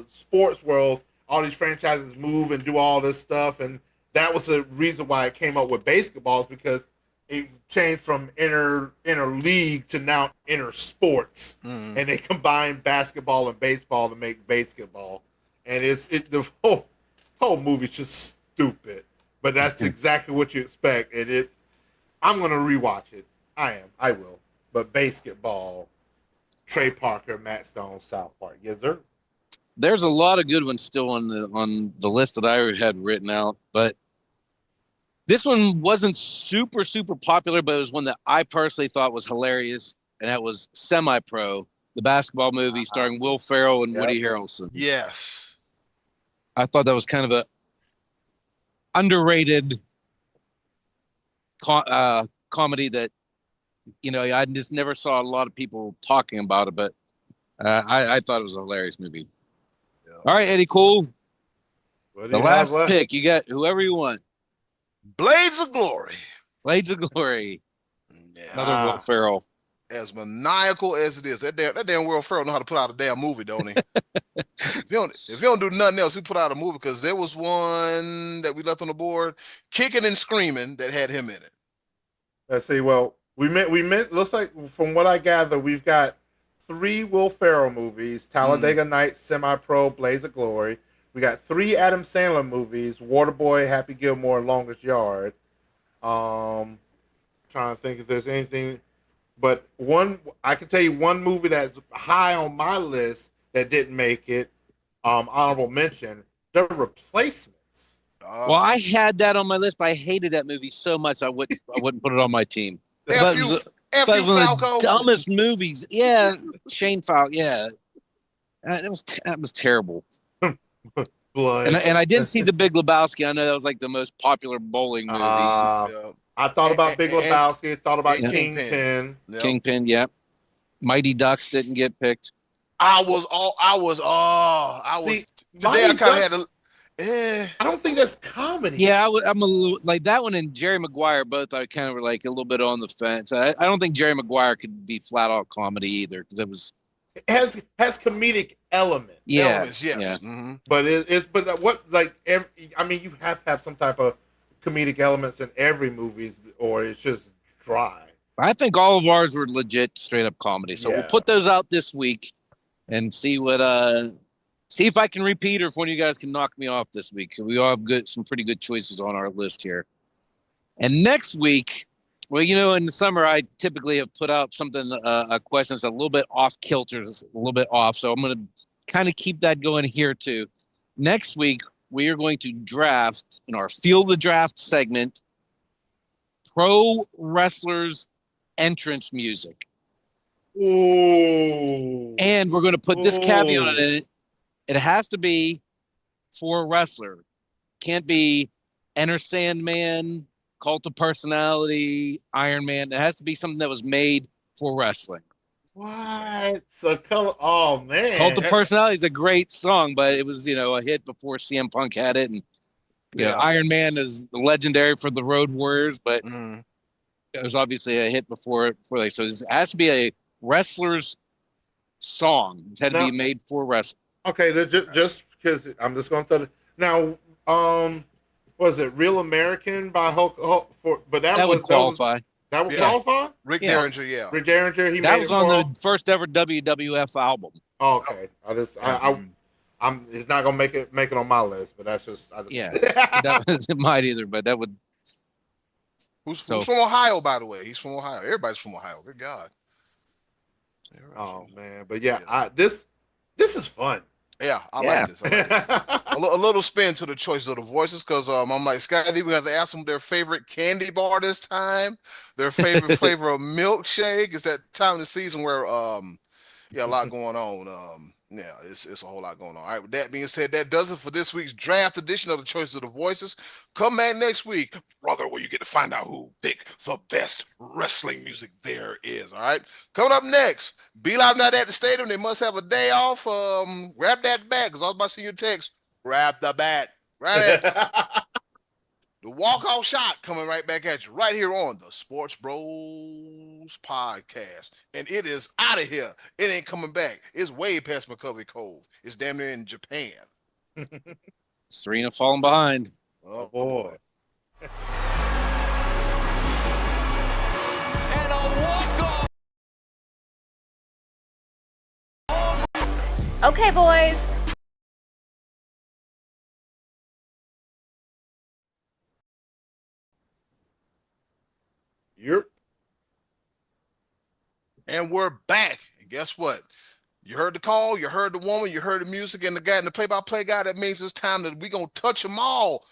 sports world, all these franchises move and do all this stuff, and that was the reason why it came up with basketballs because it changed from inter league to now inter sports, and they combined basketball and baseball to make basketball, and the whole movie's just stupid, but that's exactly what you expect, and I'm gonna rewatch it. I will. But basketball, Trey Parker, Matt Stone, South Park. Yes, sir. There's a lot of good ones still on the list that I had written out, but this one wasn't super popular, but it was one that I personally thought was hilarious, and that was Semi Pro, the basketball movie starring Will Ferrell and Yep. Woody Harrelson. Yes. I thought that was kind of a underrated comedy that I just never saw a lot of people talking about it, but I thought it was a hilarious movie. Yeah. All right, Eddie Cool. What do The you have last left? pick, you got whoever you want. Blades of Glory. Blades of Glory. Yeah. Another Will Ferrell. As maniacal as it is, that damn Will Ferrell know how to put out a damn movie, don't he? If you don't do nothing else, he put out a movie, because there was one that we left on the board, Kicking and Screaming, that had him in it. Let's see. Well, we meant. Looks like from what I gather, we've got 3 Will Ferrell movies: Talladega Nights, Semi Pro, Blaze of Glory. We got 3 Adam Sandler movies: Waterboy, Happy Gilmore, Longest Yard. Trying to think if there's anything, but one I can tell you one movie that's high on my list that didn't make it. Honorable mention: The Replacements. Well, I had that on my list, but I hated that movie so much I wouldn't put it on my team. F But you, it F was you, one of the Falco. dumbest movies. Yeah, Shane Falco. Yeah, that was terrible. Blood. And I didn't see The Big Lebowski. I know that was like the most popular bowling movie. Yeah. I thought about Big And Lebowski. Thought about Kingpin. Kingpin. Yep. Kingpin, yeah. Mighty Ducks didn't get picked. I was See, today. I Mighty kind of had Ducks. to. I don't think that's comedy. Yeah, I'm a little like that one and Jerry Maguire both. I kind of were like a little bit on the fence. I don't think Jerry Maguire could be flat out comedy either because it was It has comedic elements. Elements, yes. Yeah. Mm-hmm. But it's but what like I mean you have to have some type of comedic elements in every movie or it's just dry. I think all of ours were legit straight up comedy. So we'll Yeah. put those out this week and see if I can repeat or if one of you guys can knock me off this week. We all have some pretty good choices on our list here. And next week, well, in the summer I typically have put out something a question that's a little bit off kilter, a little bit off. So I'm going to kind of keep that going here too. Next week we are going to draft in our Feel the Draft segment pro wrestlers entrance music. Ooh. And we're going to put this caveat on it. It has to be for a wrestler. Can't be Enter Sandman, Cult of Personality, Iron Man. It has to be something that was made for wrestling. What? So color? Oh man. Cult of Personality is a great song, but it was a hit before CM Punk had it, and Iron Man is legendary for the Road Warriors, but it was obviously a hit before. So it has to be a wrestler's song. It had to be made for wrestling. Okay, just because I'm just going to throw it. Now, was it Real American by Hulk? But that would qualify. That would qualify. Rick Derringer, yeah. Rick Derringer. That was on the first ever WWF album. Oh, okay, I'm. It's not gonna make it on my list, but that's just. It might either, but that would. Who's from Ohio, by the way? He's from Ohio. Everybody's from Ohio. Good God. Oh man, but this is fun. Yeah, I like this. A little spin to the choices of the voices because I'm like, Scotty, we have to ask them their favorite candy bar this time, their favorite flavor of milkshake. It's that time of the season where a lot going on. It's a whole lot going on. All right, with that being said, that does it for this week's draft edition of the Choices of the Voices. Come back next week, brother, where you get to find out who picked the best wrestling music there is. All right, coming up next, Be Live Night at the Stadium. They must have a day off. Grab that bat, because I was about to see your text. Grab the bat. Right at the walk-off shot coming right back at you right here on the Sports Bros podcast. And it is out of here. It ain't coming back. It's way past McCovey Cove. It's damn near in Japan. Serena falling behind. Oh boy. And a walk-off. Okay, boys. And we're back. And guess what? You heard the call, you heard the woman, you heard the music, and the guy, and the play-by-play guy. That means it's time that we gonna touch them all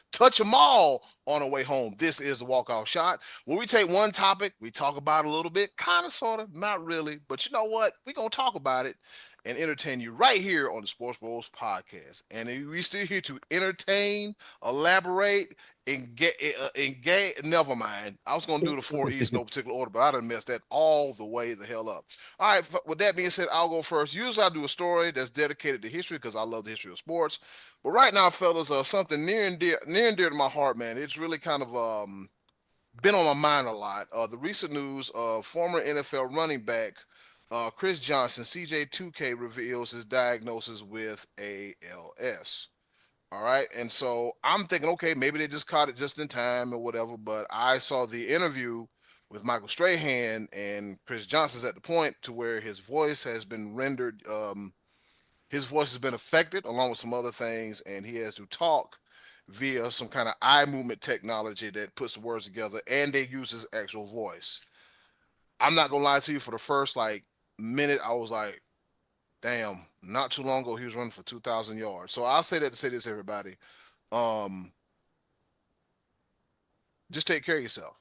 on our way home. This is the walk-off shot, where we take one topic, we talk about it a little bit, kind of, sort of, not really, but you know what? We gonna talk about it and entertain you right here on the Sports Bros podcast. And we still here to entertain, elaborate, engage. Never mind. I was gonna do the four E's in no particular order, but I done messed that all the way the hell up. All right. With that being said, I'll go first. Usually, I do a story that's dedicated to history because I love the history of sports. But right now, fellas, something near and dear to my heart, man. It's really kind of been on my mind a lot. The recent news of former NFL running back Chris Johnson, CJ2K, reveals his diagnosis with ALS. All right. And so I'm thinking, okay, maybe they just caught it just in time or whatever. But I saw the interview with Michael Strahan, and Chris Johnson's at the point to where his voice has been rendered, his voice has been affected along with some other things, and he has to talk via some kind of eye movement technology that puts the words together, and they use his actual voice. I'm not gonna lie to you, for the first like minute, I was like, damn, not too long ago he was running for 2,000 yards. So I'll say that to say this, everybody. Um, just take care of yourself.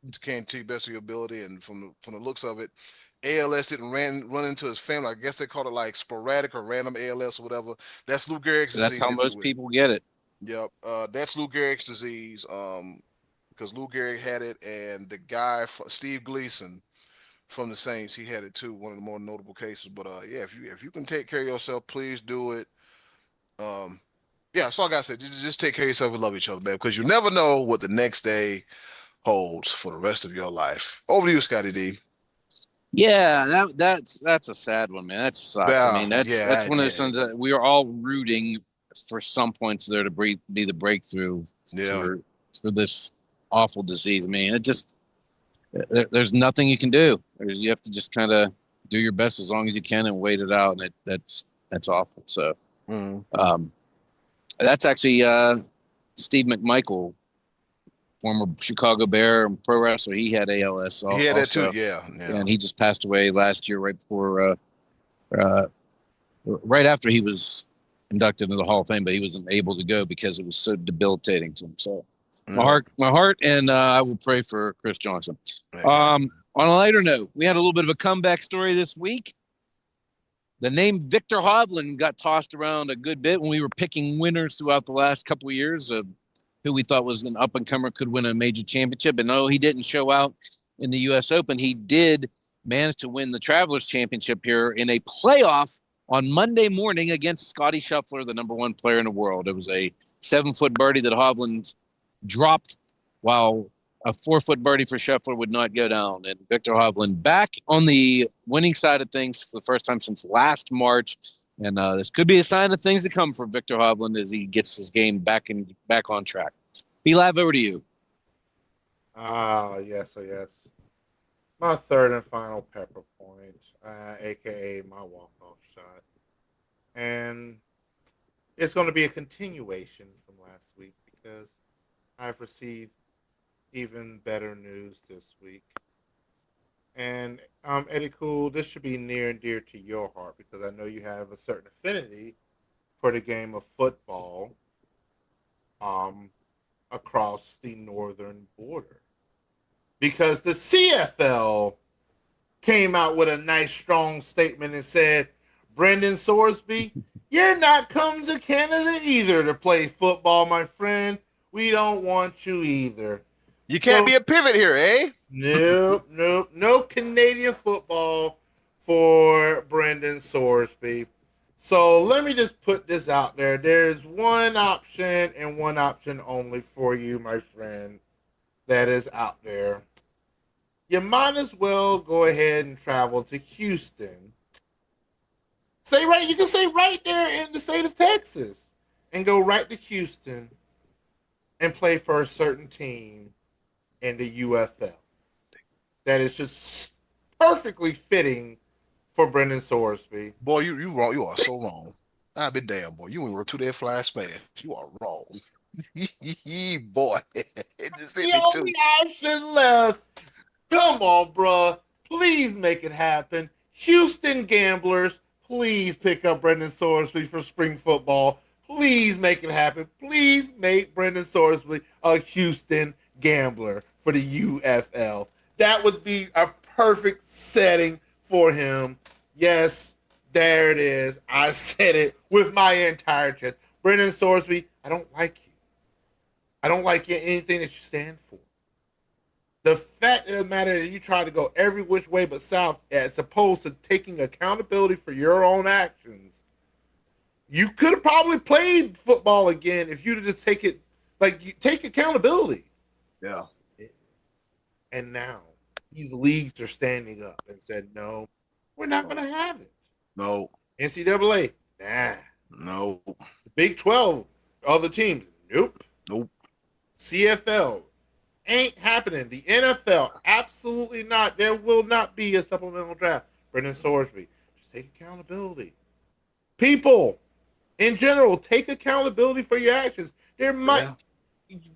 You can to the best of your ability, and from the looks of it, ALS didn't run into his family. I guess they call it like sporadic or random ALS or whatever. That's Lou Gehrig's So that's disease how they deal most with. people get it. Yep, that's Lou Gehrig's disease. Because Lou Gehrig had it, and the guy Steve Gleason from the Saints, he had it too. One of the more notable cases. But yeah, if you can take care of yourself, please do it. Um, yeah, that's all I gotta say. Just take care of yourself and love each other, man, because you never know what the next day holds for the rest of your life. Over to you, Scotty D. Yeah, that's a sad one, man. That sucks. I Yeah, mean, that's yeah, one of those yeah, things that we are all rooting for some points there to be the breakthrough yeah. for for this awful disease. I mean, it just there's nothing you can do. You have to just kind of do your best as long as you can and wait it out. And that's awful. So Mm. um, that's actually Steve McMichael, former Chicago Bear and pro wrestler. He had ALS He had that too. also, Yeah, yeah. and he just passed away last year, right before, uh, right after he was inducted into the Hall of Fame, but he wasn't able to go because it was so debilitating to him. So Yeah, my heart, and I will pray for Chris Johnson. yeah. On a lighter note, we had a little bit of a comeback story this week. The name Victor Hovland got tossed around a good bit when we were picking winners throughout the last couple of years of who we thought was an up and comer could win a major championship. And no, he didn't show out in the U.S. Open. He did manage to win the Travelers Championship here in a playoff on Monday morning against Scotty Scheffler, the number one player in the world. It was a 7-foot birdie that Hovland dropped, while a 4-foot birdie for Scheffler would not go down. And Victor Hovland back on the winning side of things for the first time since last March. And this could be a sign of things to come for Victor Hovland as he gets his game back on track. B-Lab, over to you. Ah, yes, yes. My third and final pepper point, aka my walk-off shot, and it's going to be a continuation from last week because I've received even better news this week. And Eddie Cool, this should be near and dear to your heart because I know you have a certain affinity for the game of football um, across the northern border. Because the CFL came out with a nice, strong statement and said, Brendan Sorsby, you're not coming to Canada either to play football, my friend. We don't want you either. You can't be a pivot here, eh? Nope, nope. No Canadian football for Brendan Sorsby. So let me just put this out there. There's one option and one option only for you, my friend, that is out there. You might as well go ahead and travel to Houston. You can say right there in the state of Texas and go right to Houston and play for a certain team in the UFL. That is just perfectly fitting for Brendan Sorsby. Boy, you wrong. You are so wrong. I be damn, boy. You ain't were to that fly smash. You are wrong. Boy, it just hit The me only too. option left. Come on, bruh. Please make it happen. Houston gamblers, please pick up Brendan Sorsby for spring football. Please make it happen. Please make Brendan Sorsby a Houston gambler for the UFL. That would be a perfect setting for him. Yes, there it is. I said it with my entire chest. Brendan Sorsby, I don't like you. I don't like anything that you stand for. The fact of the matter that you try to go every which way but south as opposed to taking accountability for your own actions. You could have probably played football again if you'd just take it, like, you take accountability. Yeah. And now these leagues are standing up and said, no, we're not going to have it. No. NCAA, nah. No. The Big 12, other teams, nope. Nope. CFL, ain't happening. The NFL, absolutely not. There will not be a supplemental draft. Brendan Sorsby, just take accountability. People, in general, take accountability for your actions. There might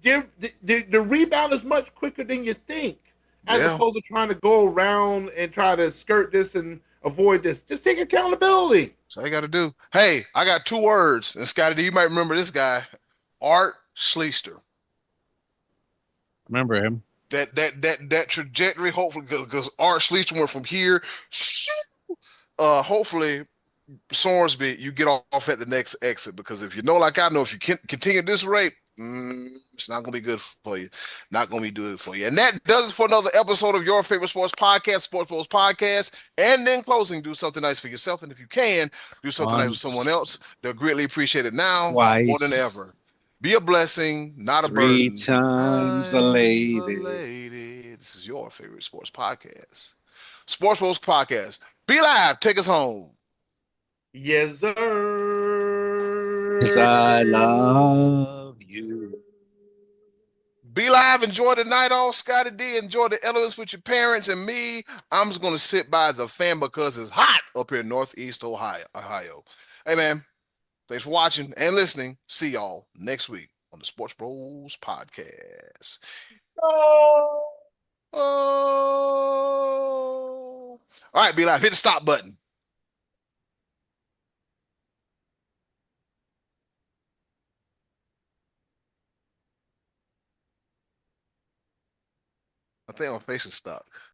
Yeah. the rebound is much quicker than you think, as Yeah. opposed to trying to go around and try to skirt this and avoid this. Just take accountability. So you got to do. Hey, I got 2 words. And Scotty, you might remember this guy, Art Schleister. Remember him? That trajectory, hopefully, because Art Schleister went from here. Hopefully, Sorsby, you get off at the next exit, because if you know, like I know, if you can continue at this rate, it's not going to be good for you. Not going to be good for you. And that does it for another episode of your favorite sports podcast, SportsBros Podcast. And then closing, do something nice for yourself. And if you can, do something nice for someone else. Once, They'll greatly appreciate it now more than twice, ever. Be a blessing, not a three burden. times a Times a lady. lady. This is your favorite sports podcast. SportsBros Podcast. Be live. Take us home. Yes, Cause sir. I love you. Be live, enjoy the night off, Scotty D. Enjoy the elements with your parents and me. I'm just gonna sit by the fan because it's hot up here in Northeast Ohio. Hey man, thanks for watching and listening. See y'all next week on the Sports Bros Podcast. Oh, oh. All right, be live. Hit the stop button. I think my face is stuck.